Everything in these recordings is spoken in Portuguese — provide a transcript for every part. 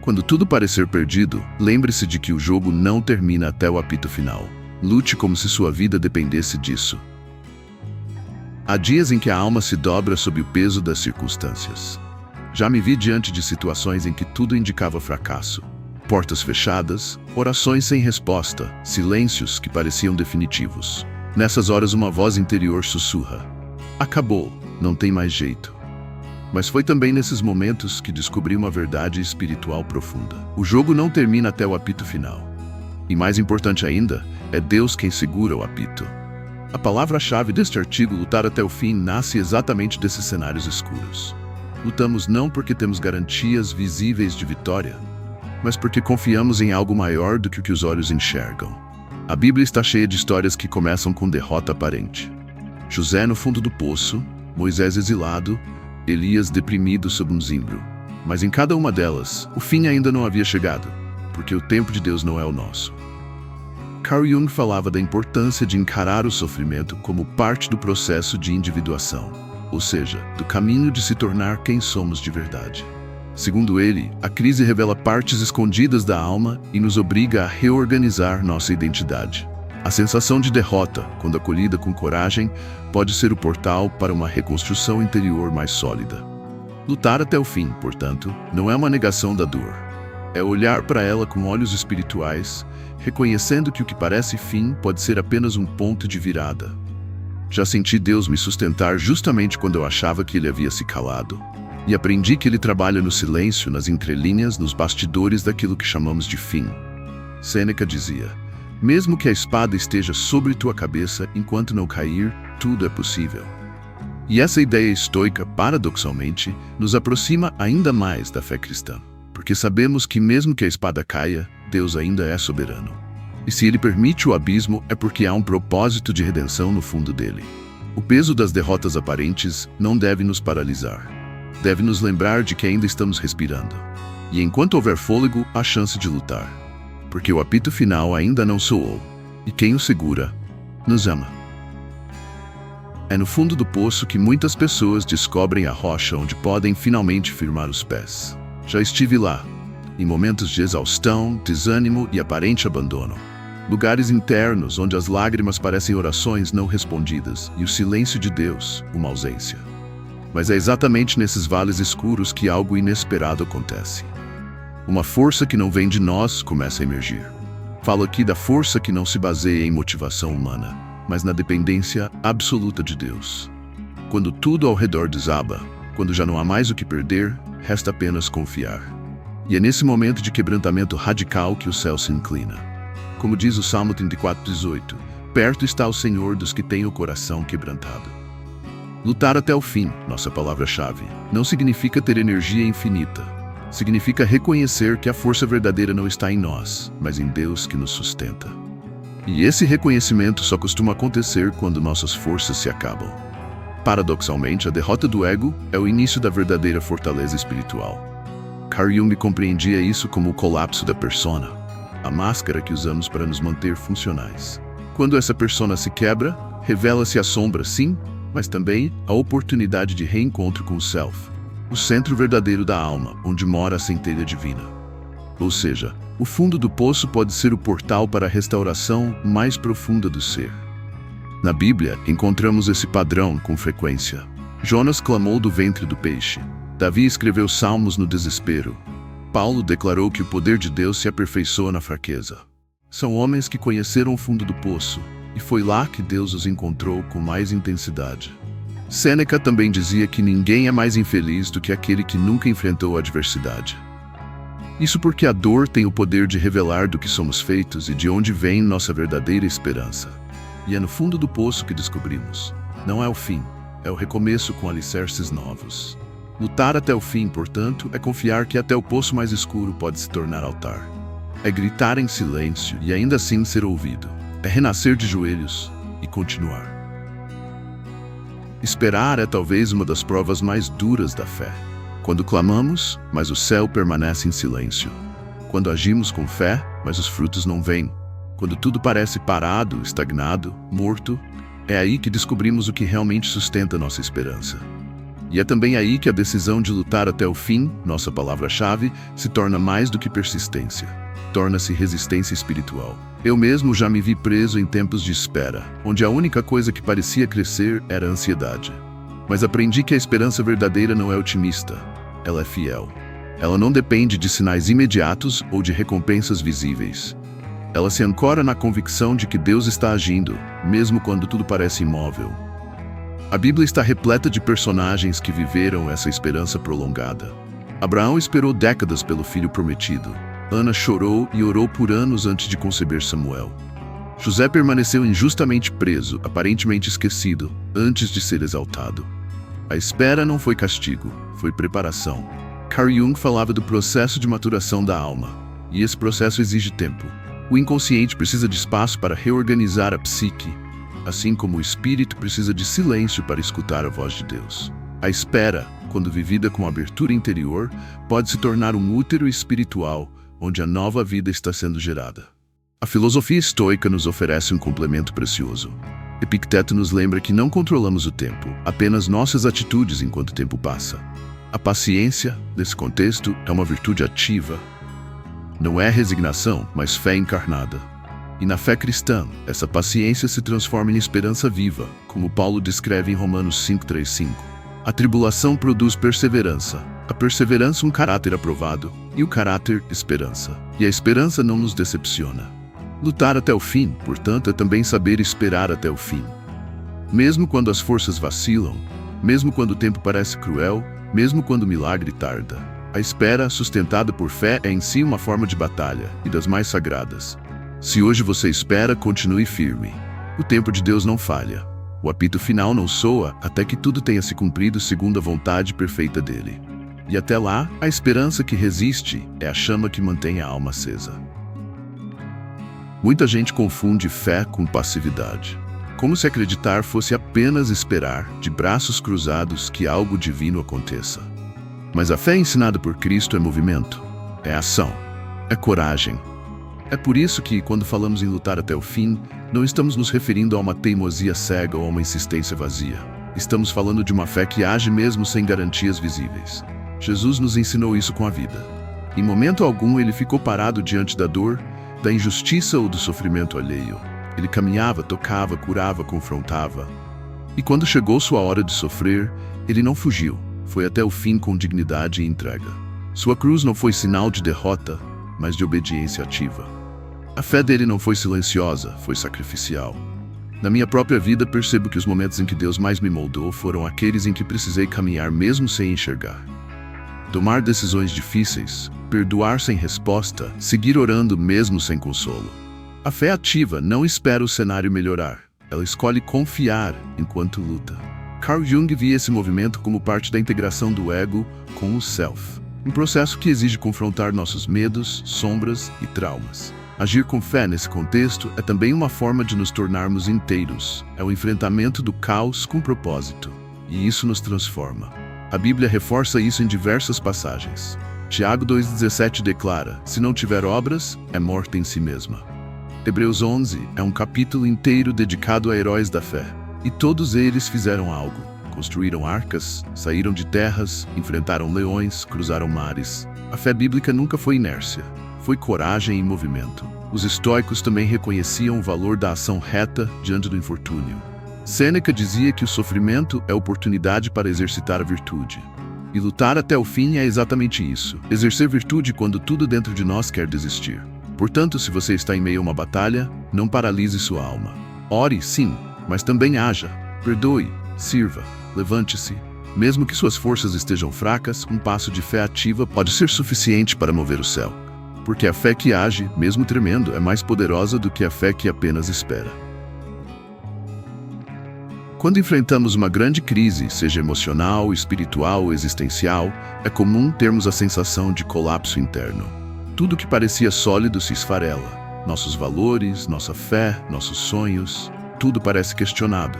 Quando tudo parecer perdido, lembre-se de que o jogo não termina até o apito final. Lute como se sua vida dependesse disso. Há dias em que a alma se dobra sob o peso das circunstâncias. Já me vi diante de situações em que tudo indicava fracasso. Portas fechadas, orações sem resposta, silêncios que pareciam definitivos. Nessas horas uma voz interior sussurra: acabou, não tem mais jeito. Mas foi também nesses momentos que descobri uma verdade espiritual profunda. O jogo não termina até o apito final. E mais importante ainda, é Deus quem segura o apito. A palavra-chave deste artigo, lutar até o fim, nasce exatamente desses cenários escuros. Lutamos não porque temos garantias visíveis de vitória, mas porque confiamos em algo maior do que o que os olhos enxergam. A Bíblia está cheia de histórias que começam com derrota aparente. José no fundo do poço, Moisés exilado, Elias deprimido sob um zimbro. Mas em cada uma delas, o fim ainda não havia chegado, porque o tempo de Deus não é o nosso. Carl Jung falava da importância de encarar o sofrimento como parte do processo de individuação, ou seja, do caminho de se tornar quem somos de verdade. Segundo ele, a crise revela partes escondidas da alma e nos obriga a reorganizar nossa identidade. A sensação de derrota, quando acolhida com coragem, pode ser o portal para uma reconstrução interior mais sólida. Lutar até o fim, portanto, não é uma negação da dor. É olhar para ela com olhos espirituais, reconhecendo que o que parece fim pode ser apenas um ponto de virada. Já senti Deus me sustentar justamente quando eu achava que Ele havia se calado. E aprendi que Ele trabalha no silêncio, nas entrelinhas, nos bastidores daquilo que chamamos de fim. Sêneca dizia: mesmo que a espada esteja sobre tua cabeça, enquanto não cair, tudo é possível. E essa ideia estoica, paradoxalmente, nos aproxima ainda mais da fé cristã. Porque sabemos que mesmo que a espada caia, Deus ainda é soberano. E se Ele permite o abismo, é porque há um propósito de redenção no fundo dele. O peso das derrotas aparentes não deve nos paralisar. Deve nos lembrar de que ainda estamos respirando. E enquanto houver fôlego, há chance de lutar. Porque o apito final ainda não soou. E quem o segura, nos ama. É no fundo do poço que muitas pessoas descobrem a rocha onde podem finalmente firmar os pés. Já estive lá, em momentos de exaustão, desânimo e aparente abandono. Lugares internos onde as lágrimas parecem orações não respondidas e o silêncio de Deus, uma ausência. Mas é exatamente nesses vales escuros que algo inesperado acontece. Uma força que não vem de nós começa a emergir. Falo aqui da força que não se baseia em motivação humana, mas na dependência absoluta de Deus. Quando tudo ao redor desaba, quando já não há mais o que perder, resta apenas confiar. E é nesse momento de quebrantamento radical que o céu se inclina. Como diz o Salmo 34:18, perto está o Senhor dos que têm o coração quebrantado. Lutar até o fim, nossa palavra-chave, não significa ter energia infinita. Significa reconhecer que a força verdadeira não está em nós, mas em Deus que nos sustenta. E esse reconhecimento só costuma acontecer quando nossas forças se acabam. Paradoxalmente, a derrota do ego é o início da verdadeira fortaleza espiritual. Carl Jung compreendia isso como o colapso da persona, a máscara que usamos para nos manter funcionais. Quando essa persona se quebra, revela-se a sombra, sim, mas também a oportunidade de reencontro com o self, o centro verdadeiro da alma, onde mora a centelha divina. Ou seja, o fundo do poço pode ser o portal para a restauração mais profunda do ser. Na Bíblia, encontramos esse padrão com frequência. Jonas clamou do ventre do peixe. Davi escreveu salmos no desespero. Paulo declarou que o poder de Deus se aperfeiçoa na fraqueza. São homens que conheceram o fundo do poço, e foi lá que Deus os encontrou com mais intensidade. Sêneca também dizia que ninguém é mais infeliz do que aquele que nunca enfrentou a adversidade. Isso porque a dor tem o poder de revelar do que somos feitos e de onde vem nossa verdadeira esperança. E é no fundo do poço que descobrimos. Não é o fim, é o recomeço com alicerces novos. Lutar até o fim, portanto, é confiar que até o poço mais escuro pode se tornar altar. É gritar em silêncio e ainda assim ser ouvido. É renascer de joelhos e continuar. Esperar é talvez uma das provas mais duras da fé. Quando clamamos, mas o céu permanece em silêncio. Quando agimos com fé, mas os frutos não vêm. Quando tudo parece parado, estagnado, morto, é aí que descobrimos o que realmente sustenta nossa esperança. E é também aí que a decisão de lutar até o fim, nossa palavra-chave, se torna mais do que persistência. Torna-se resistência espiritual. Eu mesmo já me vi preso em tempos de espera, onde a única coisa que parecia crescer era a ansiedade. Mas aprendi que a esperança verdadeira não é otimista, ela é fiel. Ela não depende de sinais imediatos ou de recompensas visíveis. Ela se ancora na convicção de que Deus está agindo, mesmo quando tudo parece imóvel. A Bíblia está repleta de personagens que viveram essa esperança prolongada. Abraão esperou décadas pelo filho prometido. Ana chorou e orou por anos antes de conceber Samuel. José permaneceu injustamente preso, aparentemente esquecido, antes de ser exaltado. A espera não foi castigo, foi preparação. Carl Jung falava do processo de maturação da alma, e esse processo exige tempo. O inconsciente precisa de espaço para reorganizar a psique, assim como o espírito precisa de silêncio para escutar a voz de Deus. A espera, quando vivida com abertura interior, pode se tornar um útero espiritual, onde a nova vida está sendo gerada. A filosofia estoica nos oferece um complemento precioso. Epicteto nos lembra que não controlamos o tempo, apenas nossas atitudes enquanto o tempo passa. A paciência, nesse contexto, é uma virtude ativa. Não é resignação, mas fé encarnada. E na fé cristã, essa paciência se transforma em esperança viva, como Paulo descreve em Romanos 5:3-5. A tribulação produz perseverança, a perseverança um caráter aprovado, e o caráter, esperança. E a esperança não nos decepciona. Lutar até o fim, portanto, é também saber esperar até o fim. Mesmo quando as forças vacilam, mesmo quando o tempo parece cruel, mesmo quando o milagre tarda, a espera, sustentada por fé, é em si uma forma de batalha, e das mais sagradas. Se hoje você espera, continue firme. O tempo de Deus não falha. O apito final não soa até que tudo tenha se cumprido segundo a vontade perfeita dele. E até lá, a esperança que resiste é a chama que mantém a alma acesa. Muita gente confunde fé com passividade. Como se acreditar fosse apenas esperar, de braços cruzados, que algo divino aconteça. Mas a fé ensinada por Cristo é movimento, é ação, é coragem. É por isso que, quando falamos em lutar até o fim, não estamos nos referindo a uma teimosia cega ou a uma insistência vazia. Estamos falando de uma fé que age mesmo sem garantias visíveis. Jesus nos ensinou isso com a vida. Em momento algum ele ficou parado diante da dor, da injustiça ou do sofrimento alheio. Ele caminhava, tocava, curava, confrontava. E quando chegou sua hora de sofrer, ele não fugiu. Foi até o fim com dignidade e entrega. Sua cruz não foi sinal de derrota, mas de obediência ativa. A fé dele não foi silenciosa, foi sacrificial. Na minha própria vida percebo que os momentos em que Deus mais me moldou foram aqueles em que precisei caminhar mesmo sem enxergar. Tomar decisões difíceis, perdoar sem resposta, seguir orando mesmo sem consolo. A fé ativa não espera o cenário melhorar, ela escolhe confiar enquanto luta. Carl Jung via esse movimento como parte da integração do ego com o self, um processo que exige confrontar nossos medos, sombras e traumas. Agir com fé nesse contexto é também uma forma de nos tornarmos inteiros, é o enfrentamento do caos com propósito, e isso nos transforma. A Bíblia reforça isso em diversas passagens. Tiago 2,17 declara: se não tiver obras, é morta em si mesma. Hebreus 11 é um capítulo inteiro dedicado a heróis da fé. E todos eles fizeram algo. Construíram arcas, saíram de terras, enfrentaram leões, cruzaram mares. A fé bíblica nunca foi inércia, foi coragem em movimento. Os estoicos também reconheciam o valor da ação reta diante do infortúnio. Sêneca dizia que o sofrimento é oportunidade para exercitar a virtude. E lutar até o fim é exatamente isso. Exercer virtude quando tudo dentro de nós quer desistir. Portanto, se você está em meio a uma batalha, não paralise sua alma. Ore, sim, mas também haja. Perdoe, sirva, levante-se. Mesmo que suas forças estejam fracas, um passo de fé ativa pode ser suficiente para mover o céu. Porque a fé que age, mesmo tremendo, é mais poderosa do que a fé que apenas espera. Quando enfrentamos uma grande crise, seja emocional, espiritual ou existencial, é comum termos a sensação de colapso interno. Tudo que parecia sólido se esfarela. Nossos valores, nossa fé, nossos sonhos, tudo parece questionado.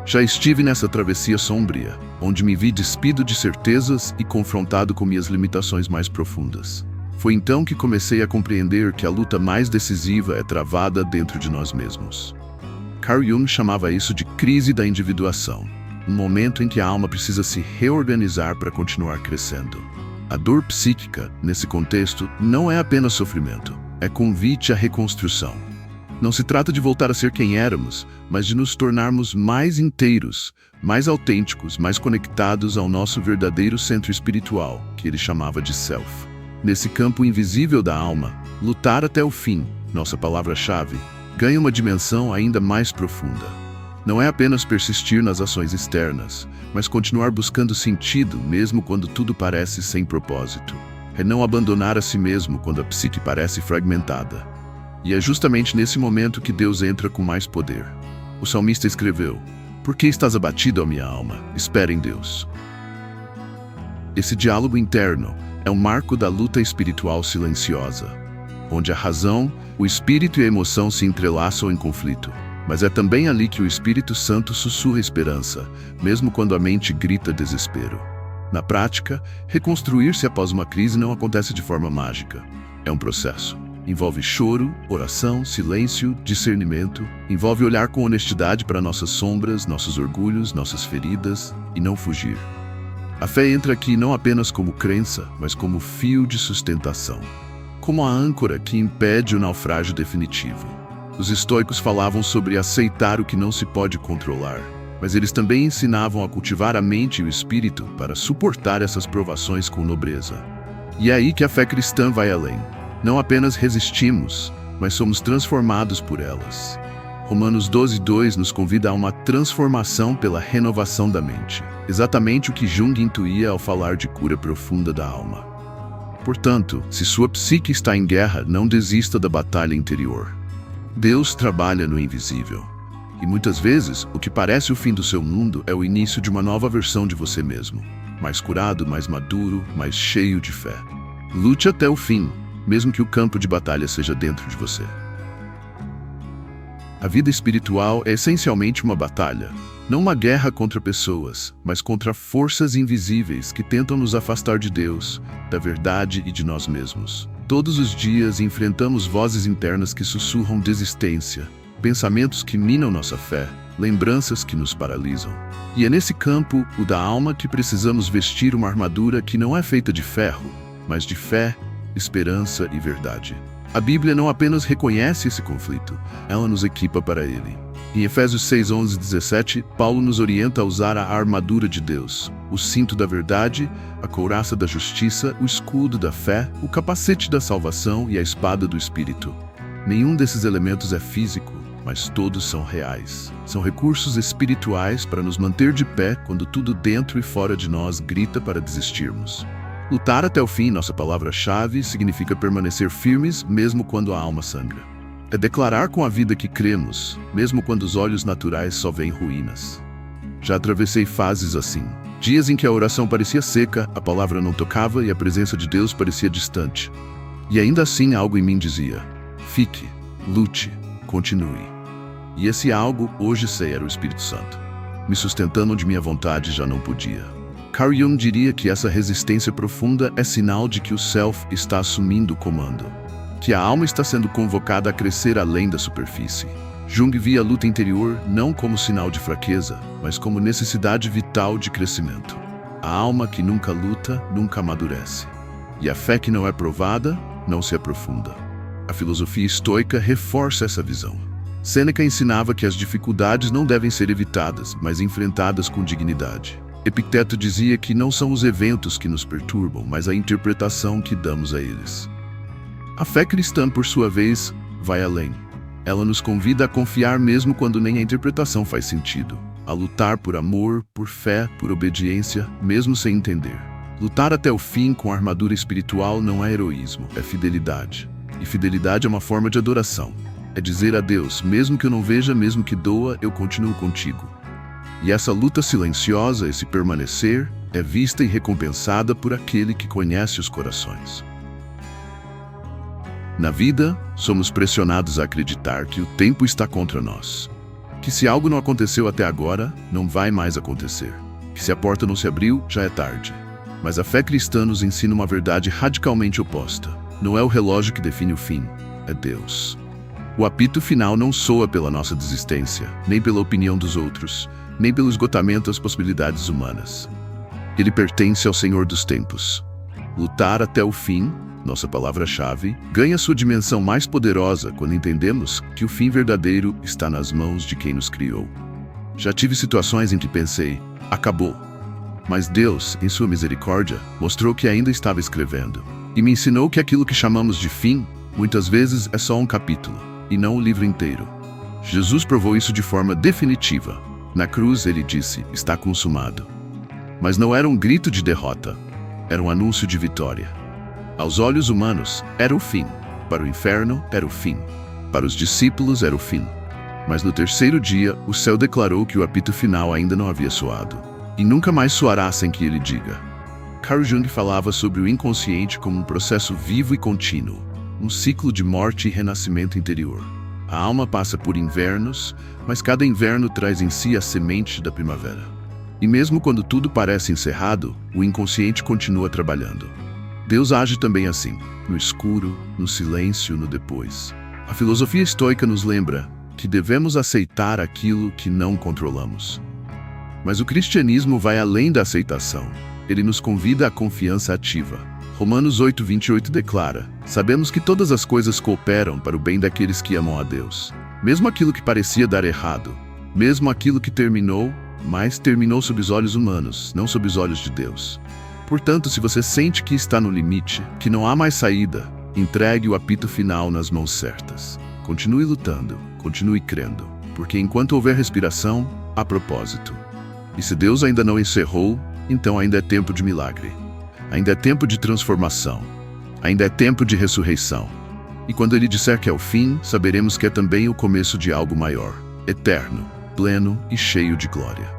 Já estive nessa travessia sombria, onde me vi despido de certezas e confrontado com minhas limitações mais profundas. Foi então que comecei a compreender que a luta mais decisiva é travada dentro de nós mesmos. Carl Jung chamava isso de crise da individuação. um momento em que a alma precisa se reorganizar para continuar crescendo. A dor psíquica, nesse contexto, não é apenas sofrimento, é convite à reconstrução. Não se trata de voltar a ser quem éramos, mas de nos tornarmos mais inteiros, mais autênticos, mais conectados ao nosso verdadeiro centro espiritual, que ele chamava de Self. Nesse campo invisível da alma, lutar até o fim, nossa palavra-chave, ganha uma dimensão ainda mais profunda. Não é apenas persistir nas ações externas, mas continuar buscando sentido mesmo quando tudo parece sem propósito. É não abandonar a si mesmo quando a psique parece fragmentada. E é justamente nesse momento que Deus entra com mais poder. O salmista escreveu: "Por que estás abatido, ó minha alma? Espera em Deus." Esse diálogo interno é um marco da luta espiritual silenciosa, onde a razão, o espírito e a emoção se entrelaçam em conflito. Mas é também ali que o Espírito Santo sussurra esperança, mesmo quando a mente grita desespero. Na prática, reconstruir-se após uma crise não acontece de forma mágica. É um processo. Envolve choro, oração, silêncio, discernimento. Envolve olhar com honestidade para nossas sombras, nossos orgulhos, nossas feridas e não fugir. A fé entra aqui não apenas como crença, mas como fio de sustentação. Como a âncora que impede o naufrágio definitivo. Os estoicos falavam sobre aceitar o que não se pode controlar, mas eles também ensinavam a cultivar a mente e o espírito para suportar essas provações com nobreza. E é aí que a fé cristã vai além. Não apenas resistimos, mas somos transformados por elas. Romanos 12:2 nos convida a uma transformação pela renovação da mente, exatamente o que Jung intuía ao falar de cura profunda da alma. Portanto, se sua psique está em guerra, não desista da batalha interior. Deus trabalha no invisível. E muitas vezes, o que parece o fim do seu mundo é o início de uma nova versão de você mesmo. Mais curado, mais maduro, mais cheio de fé. Lute até o fim, mesmo que o campo de batalha seja dentro de você. A vida espiritual é essencialmente uma batalha. Não uma guerra contra pessoas, mas contra forças invisíveis que tentam nos afastar de Deus, da verdade e de nós mesmos. Todos os dias enfrentamos vozes internas que sussurram desistência, pensamentos que minam nossa fé, lembranças que nos paralisam. E é nesse campo, o da alma, que precisamos vestir uma armadura que não é feita de ferro, mas de fé, esperança e verdade. A Bíblia não apenas reconhece esse conflito, ela nos equipa para ele. Em Efésios 6:11-17, Paulo nos orienta a usar a armadura de Deus, o cinto da verdade, a couraça da justiça, o escudo da fé, o capacete da salvação e a espada do Espírito. Nenhum desses elementos é físico, mas todos são reais. São recursos espirituais para nos manter de pé quando tudo dentro e fora de nós grita para desistirmos. Lutar até o fim, nossa palavra-chave, significa permanecer firmes mesmo quando a alma sangra. É declarar com a vida que cremos, mesmo quando os olhos naturais só veem ruínas. Já atravessei fases assim. Dias em que a oração parecia seca, a palavra não tocava e a presença de Deus parecia distante. E ainda assim algo em mim dizia: fique, lute, continue. E esse algo, hoje sei, era o Espírito Santo, me sustentando onde minha vontade já não podia. Carl Jung diria que essa resistência profunda é sinal de que o Self está assumindo o comando, que a alma está sendo convocada a crescer além da superfície. Jung via a luta interior não como sinal de fraqueza, mas como necessidade vital de crescimento. A alma que nunca luta, nunca amadurece. E a fé que não é provada, não se aprofunda. A filosofia estoica reforça essa visão. Sêneca ensinava que as dificuldades não devem ser evitadas, mas enfrentadas com dignidade. Epicteto dizia que não são os eventos que nos perturbam, mas a interpretação que damos a eles. A fé cristã, por sua vez, vai além. Ela nos convida a confiar mesmo quando nem a interpretação faz sentido. A lutar por amor, por fé, por obediência, mesmo sem entender. Lutar até o fim com a armadura espiritual não é heroísmo, é fidelidade. E fidelidade é uma forma de adoração. É dizer a Deus, mesmo que eu não veja, mesmo que doa, eu continuo contigo. E essa luta silenciosa, esse permanecer, é vista e recompensada por aquele que conhece os corações. Na vida, somos pressionados a acreditar que o tempo está contra nós. Que se algo não aconteceu até agora, não vai mais acontecer. Que se a porta não se abriu, já é tarde. Mas a fé cristã nos ensina uma verdade radicalmente oposta. Não é o relógio que define o fim, é Deus. O apito final não soa pela nossa desistência, nem pela opinião dos outros, nem pelo esgotamento das possibilidades humanas. Ele pertence ao Senhor dos tempos. Lutar até o fim, nossa palavra-chave, ganha sua dimensão mais poderosa quando entendemos que o fim verdadeiro está nas mãos de quem nos criou. Já tive situações em que pensei, acabou. Mas Deus, em sua misericórdia, mostrou que ainda estava escrevendo. E me ensinou que aquilo que chamamos de fim, muitas vezes é só um capítulo, e não o livro inteiro. Jesus provou isso de forma definitiva. Na cruz ele disse, está consumado. Mas não era um grito de derrota, era um anúncio de vitória. Aos olhos humanos, era o fim. Para o inferno, era o fim. Para os discípulos, era o fim. Mas no terceiro dia, o céu declarou que o apito final ainda não havia soado. E nunca mais soará sem que ele diga. Carl Jung falava sobre o inconsciente como um processo vivo e contínuo, um ciclo de morte e renascimento interior. A alma passa por invernos, mas cada inverno traz em si a semente da primavera. E mesmo quando tudo parece encerrado, o inconsciente continua trabalhando. Deus age também assim, no escuro, no silêncio, no depois. A filosofia estoica nos lembra que devemos aceitar aquilo que não controlamos. Mas o cristianismo vai além da aceitação. Ele nos convida à confiança ativa. Romanos 8:28 declara, sabemos que todas as coisas cooperam para o bem daqueles que amam a Deus. Mesmo aquilo que parecia dar errado, mesmo aquilo que terminou, mas terminou sob os olhos humanos, não sob os olhos de Deus. Portanto, se você sente que está no limite, que não há mais saída, entregue o apito final nas mãos certas. Continue lutando, continue crendo, porque enquanto houver respiração, há propósito. E se Deus ainda não encerrou, então ainda é tempo de milagre. Ainda é tempo de transformação. Ainda é tempo de ressurreição. E quando Ele disser que é o fim, saberemos que é também o começo de algo maior, eterno, pleno e cheio de glória.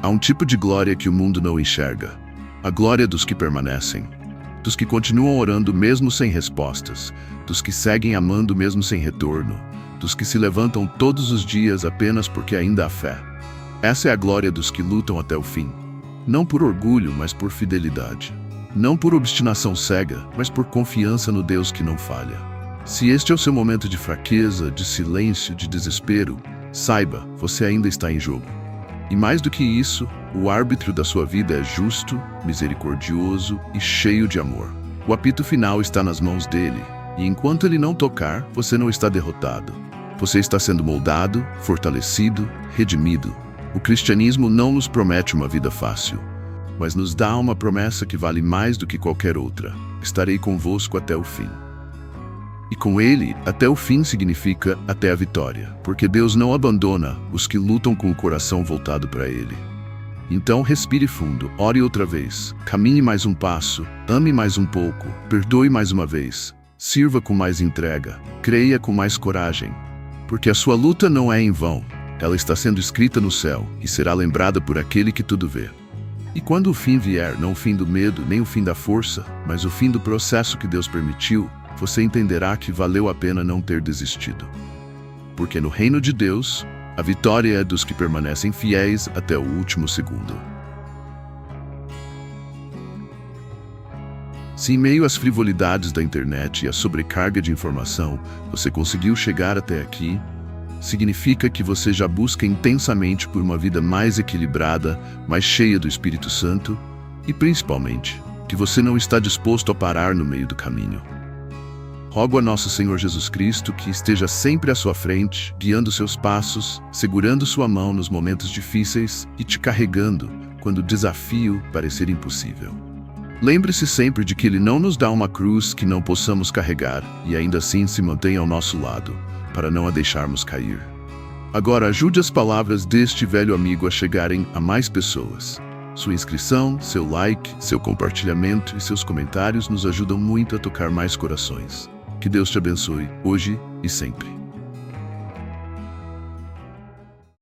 Há um tipo de glória que o mundo não enxerga. A glória dos que permanecem. Dos que continuam orando mesmo sem respostas. Dos que seguem amando mesmo sem retorno. Dos que se levantam todos os dias apenas porque ainda há fé. Essa é a glória dos que lutam até o fim. Não por orgulho, mas por fidelidade. Não por obstinação cega, mas por confiança no Deus que não falha. Se este é o seu momento de fraqueza, de silêncio, de desespero, saiba, você ainda está em jogo. E mais do que isso, o árbitro da sua vida é justo, misericordioso e cheio de amor. O apito final está nas mãos dele, e enquanto ele não tocar, você não está derrotado. Você está sendo moldado, fortalecido, redimido. O cristianismo não nos promete uma vida fácil, mas nos dá uma promessa que vale mais do que qualquer outra. Estarei convosco até o fim. E com ele, até o fim significa até a vitória, porque Deus não abandona os que lutam com o coração voltado para ele. Então respire fundo, ore outra vez, caminhe mais um passo, ame mais um pouco, perdoe mais uma vez, sirva com mais entrega, creia com mais coragem, porque a sua luta não é em vão, ela está sendo escrita no céu e será lembrada por aquele que tudo vê. E quando o fim vier, não o fim do medo, nem o fim da força, mas o fim do processo que Deus permitiu, você entenderá que valeu a pena não ter desistido. Porque no reino de Deus, a vitória é dos que permanecem fiéis até o último segundo. Se em meio às frivolidades da internet e à sobrecarga de informação, você conseguiu chegar até aqui, significa que você já busca intensamente por uma vida mais equilibrada, mais cheia do Espírito Santo e, principalmente, que você não está disposto a parar no meio do caminho. Rogo a nosso Senhor Jesus Cristo que esteja sempre à sua frente, guiando seus passos, segurando sua mão nos momentos difíceis e te carregando quando o desafio parecer impossível. Lembre-se sempre de que Ele não nos dá uma cruz que não possamos carregar e ainda assim se mantém ao nosso lado, para não a deixarmos cair. Agora ajude as palavras deste velho amigo a chegarem a mais pessoas. Sua inscrição, seu like, seu compartilhamento e seus comentários nos ajudam muito a tocar mais corações. Que Deus te abençoe, hoje e sempre.